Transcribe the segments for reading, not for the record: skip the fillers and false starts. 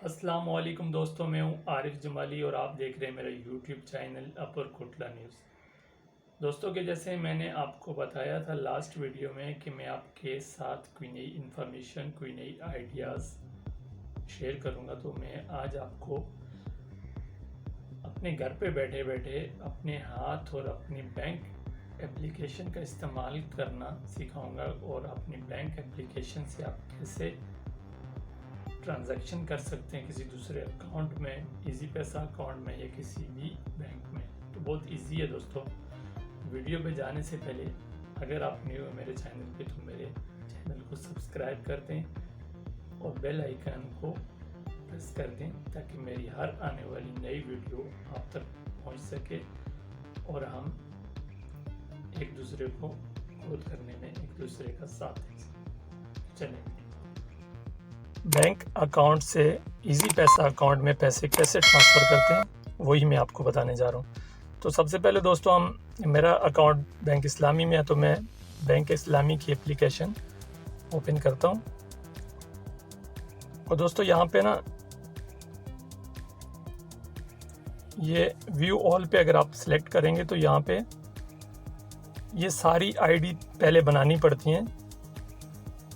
अस्सलाम वालेकुम दोस्तों, मैं हूं आरिफ जमाली और आप देख रहे हैं मेरा यूट्यूब चैनल अपर कोटला न्यूज़। दोस्तों के जैसे मैंने आपको बताया था लास्ट वीडियो में कि मैं आपके साथ कोई नई इन्फॉर्मेशन, कोई नई आइडियाज़ शेयर करूंगा, तो मैं आज आपको अपने घर पे बैठे बैठे अपने हाथ और अपनी बैंक एप्लीकेशन का इस्तेमाल करना सिखाऊंगा और अपनी बैंक एप्लीकेशन से आप कैसे ट्रांजैक्शन कर सकते हैं किसी दूसरे अकाउंट में, इजी पैसा अकाउंट में या किसी भी बैंक में। तो बहुत इजी है दोस्तों। वीडियो पे जाने से पहले अगर आप न्यू हो मेरे चैनल पे तो मेरे चैनल को सब्सक्राइब कर दें और बेल आइकन को प्रेस कर दें ताकि मेरी हर आने वाली नई वीडियो आप तक पहुंच सके और हम एक दूसरे को ग्रोथ करने में एक दूसरे का साथ दें। चलें, बैंक अकाउंट से इजी पैसा अकाउंट में पैसे कैसे ट्रांसफ़र करते हैं वही मैं आपको बताने जा रहा हूँ। तो सबसे पहले दोस्तों मेरा अकाउंट बैंक इस्लामी में है, तो मैं बैंक इस्लामी की एप्लीकेशन ओपन करता हूँ। और दोस्तों यहाँ पे ना ये व्यू ऑल पे अगर आप सिलेक्ट करेंगे तो यहाँ पे ये सारी आईडी पहले बनानी पड़ती हैं।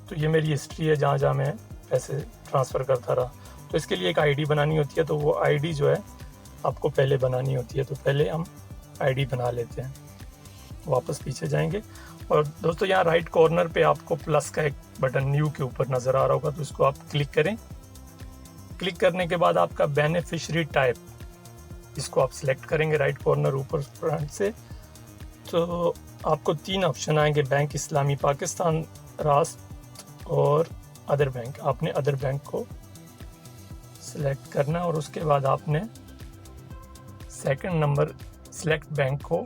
तो ये मेरी हिस्ट्री है जहाँ जहाँ मैं पैसे ट्रांसफ़र करता रहा, तो इसके लिए एक आईडी बनानी होती है। तो वो आईडी जो है आपको पहले बनानी होती है, तो पहले हम आईडी बना लेते हैं। वापस पीछे जाएंगे और दोस्तों यहाँ राइट कॉर्नर पे आपको प्लस का एक बटन न्यू के ऊपर नज़र आ रहा होगा, तो इसको आप क्लिक करें। क्लिक करने के बाद आपका बेनिफिशरी टाइप, इसको आप सिलेक्ट करेंगे राइट कॉर्नर ऊपर फ्रंट से। तो आपको 3 ऑप्शन आएंगे, बैंक इस्लामी पाकिस्तान, राष्ट्र और अदर बैंक। आपने अदर बैंक को सिलेक्ट करना और उसके बाद आपने सेकंड नंबर सिलेक्ट बैंक को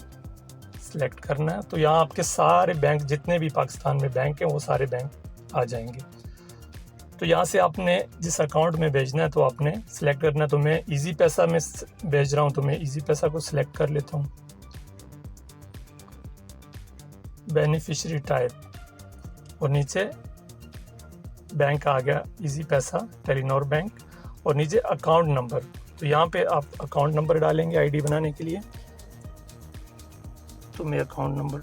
सिलेक्ट करना है। तो यहाँ आपके सारे बैंक, जितने भी पाकिस्तान में बैंक हैं, वो सारे बैंक आ जाएंगे। तो यहाँ से आपने जिस अकाउंट में भेजना है तो आपने सिलेक्ट करना है। तो मैं इजी पैसा में भेज रहा हूँ, तो मैं इजी पैसा को सिलेक्ट कर लेता हूँ। बेनिफिशरी टाइप और नीचे बैंक आ गया इजी पैसा टेलीनॉर बैंक और नीचे अकाउंट नंबर। तो यहाँ पे आप अकाउंट नंबर डालेंगे आईडी बनाने के लिए। तो मैं अकाउंट नंबर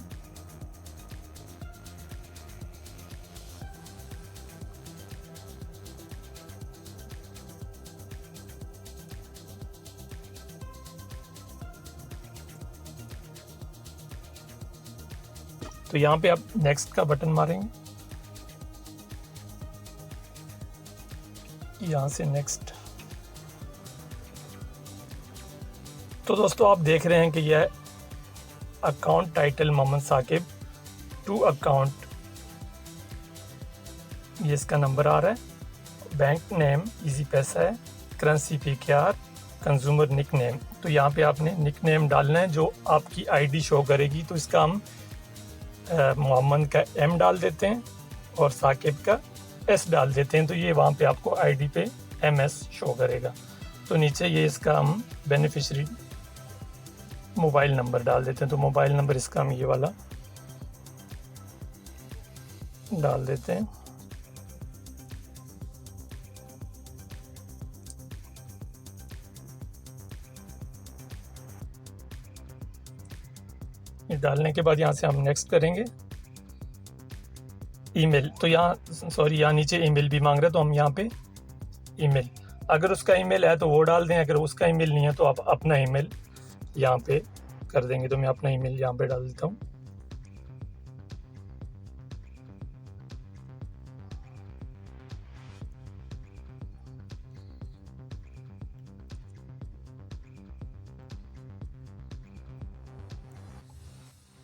तो यहाँ पे आप नेक्स्ट का बटन मारेंगे, यहाँ से नेक्स्ट। तो दोस्तों आप देख रहे हैं कि यह account title Mohammad Saqib two account, ये इसका नंबर आ रहा है। बैंक नेम इजी पैसा है, currency PKR, consumer nick name. तो यहाँ पे आपने निक नेम डालना है जो आपकी आईडी शो करेगी। तो इसका हम मोहम्मद का एम डाल देते हैं और साकिब का एस डाल देते हैं। तो ये वहाँ पे आपको आईडी पे MS शो करेगा। तो नीचे ये इसका हम बेनिफिशरी मोबाइल नंबर डाल देते हैं। तो मोबाइल नंबर इसका हम ये वाला डाल देते हैं। ये डालने के बाद यहाँ से हम नेक्स्ट करेंगे। ईमेल, तो यहाँ नीचे ईमेल भी मांग रहा है, तो हम यहाँ पे ईमेल, अगर उसका ईमेल है तो वो डाल दें, अगर उसका ईमेल नहीं है तो आप अपना ईमेल यहाँ पे कर देंगे। तो मैं अपना ईमेल यहाँ पे डाल देता हूँ।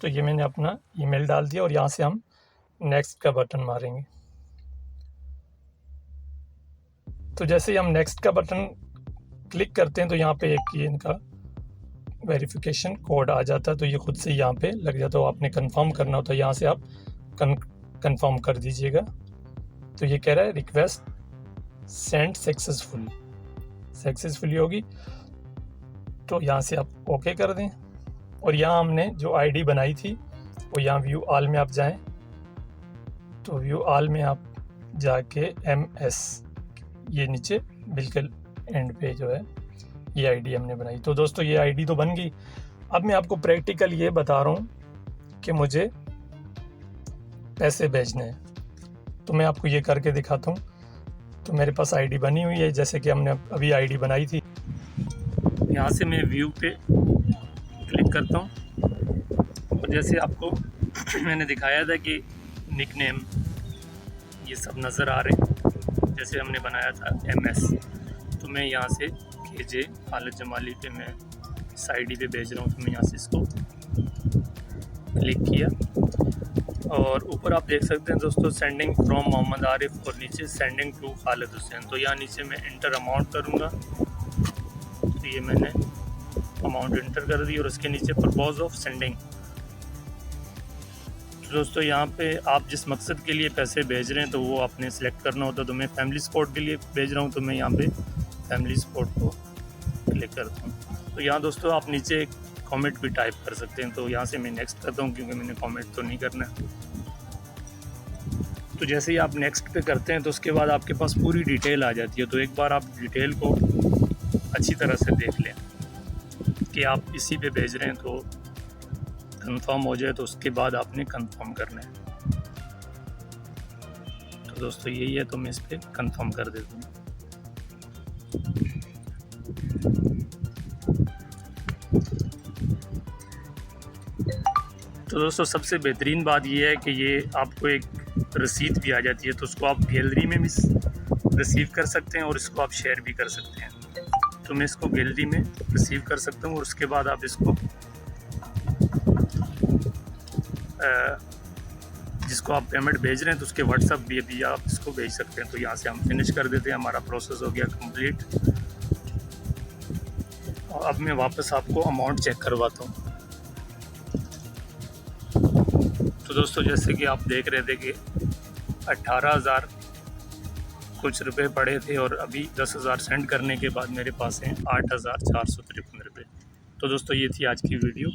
तो ये मैंने अपना ईमेल डाल दिया और यहाँ से हम नेक्स्ट का बटन मारेंगे। तो जैसे ही हम नेक्स्ट का बटन क्लिक करते हैं तो यहाँ पे एक ये इनका वेरिफिकेशन कोड आ जाता है। तो ये खुद से यहाँ पे लग जाता है। आपने कंफर्म करना होता है, यहाँ से आप कंफर्म कर दीजिएगा। तो ये कह रहा है रिक्वेस्ट सेंड सक्सेसफुली होगी। तो यहाँ से आप ओके कर दें और यहाँ हमने जो आईडी बनाई थी वो यहाँ व्यू ऑल में आप जाएं। तो व्यू ऑल में आप जाके MS ये नीचे बिल्कुल एंड पे जो है ये आईडी हमने बनाई। तो दोस्तों ये आईडी तो बन गई। अब मैं आपको प्रैक्टिकल ये बता रहा हूँ कि मुझे पैसे भेजने हैं। तो मैं आपको ये करके दिखाता हूँ। तो मेरे पास आईडी बनी हुई है, जैसे कि हमने अभी आईडी बनाई थी। यहाँ से मैं व्यू पे क्लिक करता हूँ और जैसे आपको मैंने दिखाया था कि निकनेम ये सब नज़र आ रहे हैं, जैसे हमने बनाया था MS। तो मैं यहाँ से KJ खालिद जमाली पे मैं इस आईडी पे भेज रहा हूँ। तो मैं यहाँ से इसको क्लिक किया और ऊपर आप देख सकते हैं दोस्तों सेंडिंग फ्रॉम मोहम्मद आरिफ और नीचे सेंडिंग टू खालिद हुसैन। तो यहाँ नीचे मैं इंटर अमाउंट करूँगा। तो ये मैंने अमाउंट इंटर कर दी और उसके नीचे पर्पज़ ऑफ सेंडिंग। तो दोस्तों यहाँ पे आप जिस मकसद के लिए पैसे भेज रहे हैं तो वो आपने सेलेक्ट करना होता है। तो मैं फैमिली सपोर्ट के लिए भेज रहा हूँ, तो मैं यहाँ पे फैमिली सपोर्ट को क्लिक करता हूँ। तो यहाँ दोस्तों आप नीचे कमेंट भी टाइप कर सकते हैं। तो यहाँ से मैं नेक्स्ट करता हूँ क्योंकि मैंने कमेंट तो नहीं करना है। तो जैसे ही आप नेक्स्ट पे करते हैं तो उसके बाद आपके पास पूरी डिटेल आ जाती है। तो एक बार आप डिटेल को अच्छी तरह से देख लें कि आप इसी पे भेज रहे हैं, तो कंफर्म हो जाए तो उसके बाद आपने कंफर्म करना है। तो दोस्तों यही है, तो मैं इस पर कंफर्म कर देता हूँ। तो दोस्तों सबसे बेहतरीन बात ये है कि ये आपको एक रसीद भी आ जाती है। तो उसको आप गैलरी में भी रिसीव कर सकते हैं और इसको आप शेयर भी कर सकते हैं। तो मैं इसको गैलरी में रिसीव कर सकता हूँ और उसके बाद आप इसको जिसको आप पेमेंट भेज रहे हैं तो उसके व्हाट्सएप भी अभी आप इसको भेज सकते हैं। तो यहाँ से हम फिनिश कर देते हैं, हमारा प्रोसेस हो गया कंप्लीट। और अब मैं वापस आपको अमाउंट चेक करवाता हूँ। तो दोस्तों जैसे कि आप देख रहे थे कि 18,000 कुछ रुपए पड़े थे और अभी 10,000 सेंड करने के बाद मेरे पास हैं 8,453 रुपये। तो दोस्तों ये थी आज की वीडियो।